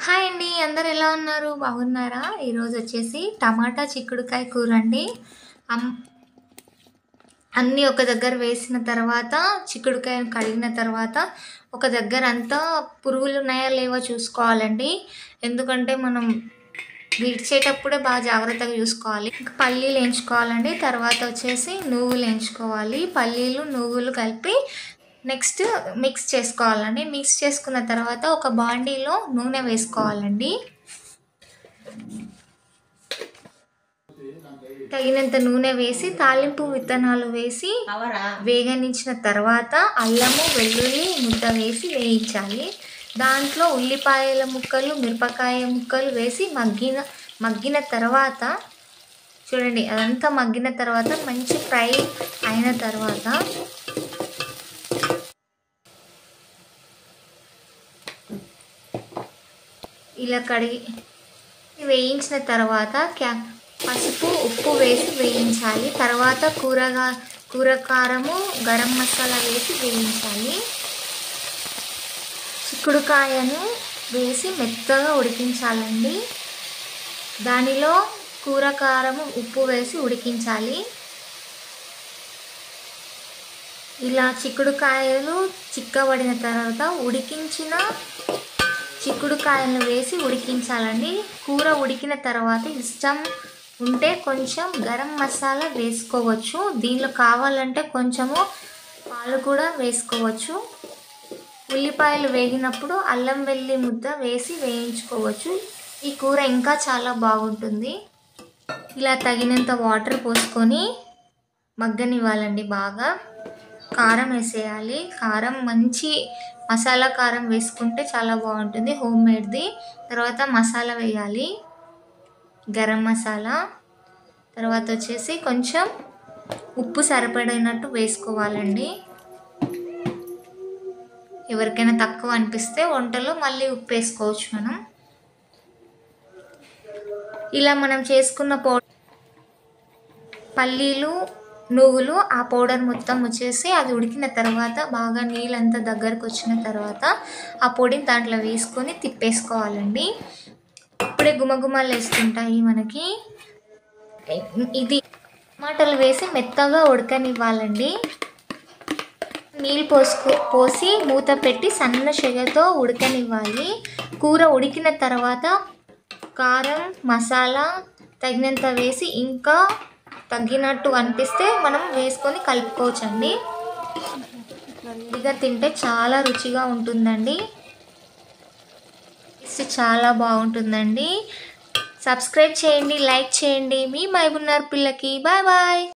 Hi అండి. అందరూ ఎలా ఉన్నారు? బాగున్నారా? ఈరోజు వచ్చేసి టమాటా చిక్కుడుకాయ కూర అండి. అమ్ అన్నీ ఒక దగ్గర వేసిన తర్వాత చిక్కుడుకాయను కడిగిన తర్వాత ఒక దగ్గర అంతా పురుగులు ఉన్నాయా లేవో చూసుకోవాలండి. ఎందుకంటే మనం విడిచేటప్పుడే బాగా జాగ్రత్తగా చూసుకోవాలి. ఇంకా పల్లీలు వేయించుకోవాలండి. తర్వాత వచ్చేసి నువ్వులు వేయించుకోవాలి. పల్లీలు నువ్వులు కలిపి నెక్స్ట్ మిక్స్ చేసుకోవాలండి. మిక్స్ చేసుకున్న తర్వాత ఒక బాండీలో నూనె వేసుకోవాలండి. తగినంత నూనె వేసి తాలింపు విత్తనాలు వేసి వేగనించిన తర్వాత అల్లము వెల్లుల్లి ముద్ద వేసి వేయించాలి. దాంట్లో ఉల్లిపాయల ముక్కలు మిరపకాయ ముక్కలు వేసి మగ్గిన తర్వాత చూడండి, అదంతా మగ్గిన తర్వాత మంచి ఫ్రై అయిన తర్వాత ఇలా కడిగి వేయించిన తర్వాత పసుపు ఉప్పు వేసి వేయించాలి. తర్వాత కూర కారము గరం మసాలా వేసి వేయించాలి. చిక్కుడుకాయను వేసి మెత్తగా ఉడికించాలండి. దానిలో కూర కారము ఉప్పు వేసి ఉడికించాలి. ఇలా చిక్కుడుకాయలు చిక్కబడిన తర్వాత ఉడికించిన చిక్కుడుకాయలను వేసి ఉడికించాలండి. కూర ఉడికిన తర్వాత ఇష్టం ఉంటే కొంచెం గరం మసాలా వేసుకోవచ్చు. దీనిలో కావాలంటే కొంచెము పాలు కూడా వేసుకోవచ్చు. ఉల్లిపాయలు వేగినప్పుడు అల్లం వెల్లి ముద్ద వేసి వేయించుకోవచ్చు. ఈ కూర ఇంకా చాలా బాగుంటుంది. ఇలా తగినంత వాటర్ పోసుకొని మగ్గనివ్వాలండి. బాగా కారం వేసేయాలి. కారం మంచి మసాలా కారం వేసుకుంటే చాలా బాగుంటుంది, హోమ్ మేడ్ది. తర్వాత మసాలా వేయాలి, గరం మసాలా. తర్వాత వచ్చేసి కొంచెం ఉప్పు సరిపడినట్టు వేసుకోవాలండి. ఎవరికైనా తక్కువ అనిపిస్తే వంటలో మళ్ళీ ఉప్పు వేసుకోవచ్చు మనం. ఇలా మనం చేసుకున్న పల్లీలు నువ్వులు ఆ పౌడర్ మొత్తం వచ్చేసి అది ఉడికిన తర్వాత బాగా నీళ్ళంతా దగ్గరకు వచ్చిన తర్వాత ఆ పొడిని దాంట్లో వేసుకొని తిప్పేసుకోవాలండి. ఇప్పుడే గుమగుమలు వేస్తుంటాయి మనకి. ఇది టమాటాలు వేసి మెత్తగా ఉడకనివ్వాలండి. నీళ్ళు పోసి మూత పెట్టి సన్న సెగతో ఉడకనివ్వాలి. కూర ఉడికిన తర్వాత కారం మసాలా తగినంత వేసి ఇంకా తగ్గినట్టు అనిపిస్తే మనం వేసుకొని కలుపుకోవచ్చండి. ఇదిగా తింటే చాలా రుచిగా ఉంటుందండి. చాలా బాగుంటుందండి. సబ్స్క్రైబ్ చేయండి, లైక్ చేయండి. మీ మైబున్నర్ పిల్లకి బాయ్ బాయ్.